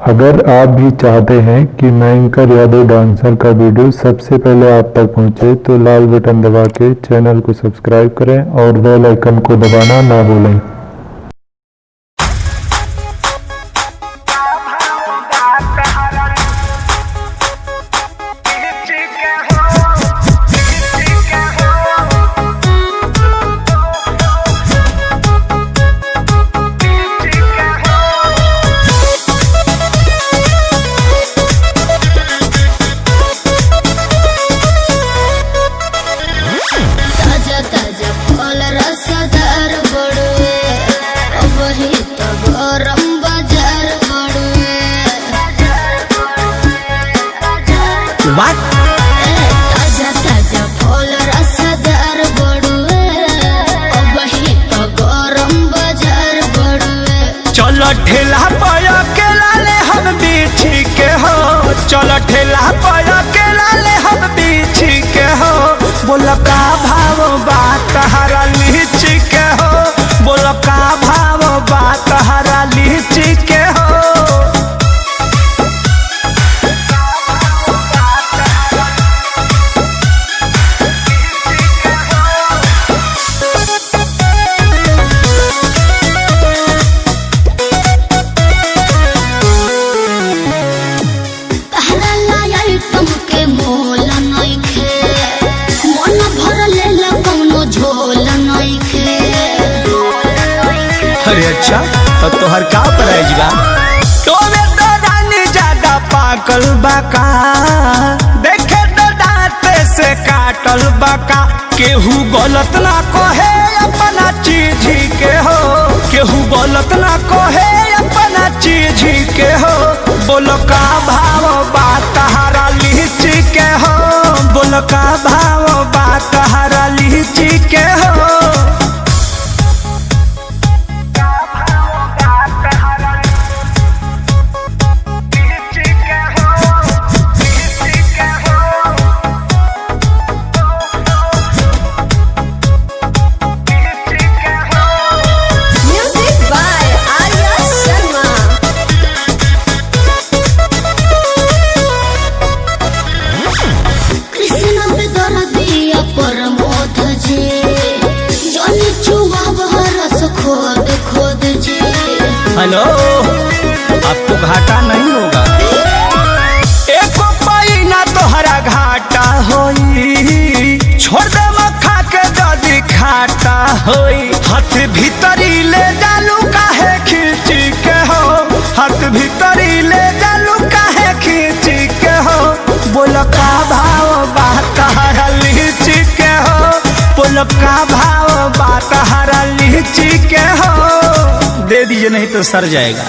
अगर आप भी चाहते हैं कि मयंकर यादव डांसर का वीडियो सबसे पहले आप तक पहुंचे तो लाल बटन दबा के चैनल को सब्सक्राइब करें और बेल आइकन को दबाना ना भूलें। ताजा ताजा फल रसदार बड़ुए वही तो गरम बाजार बड़ुए। चलो ठेला पाया के लाले हम बीछी के हो, चलो ठेला पाया के लाले हम बीछी के हो। बोलो का भाव बात हरा लीची के हो, बोलो का भाव बात हरा लीची के हो। अरे अच्छा तो तोहर का प्राइज बा? तोमे तो रानी ज्यादा पाकल बाका, देखे तो दांत से काटल बाका। केहू गलत ना कहे अपना चीज के हो, केहू गलत ना कहे अपना चीज के हो। बोलो का भाव बात हरा लीची के हो, बोलो का भाव बात हरा लीची के हो। हेलो, आपको घाटा नहीं होगा, एको पाई ना तोहरा घाटा होई। छोड़ दे मखा के जदी खाटा होई। हाथ भीतरी ले जालू काहे खींची के हो, हाथ भीतरी ले जालू काहे खींची के हो। बोलो का भाव बात हरा लीची के हो, बोलो का भाव बात हरा लीची के हो। दे दीजिए नहीं तो सर जाएगा।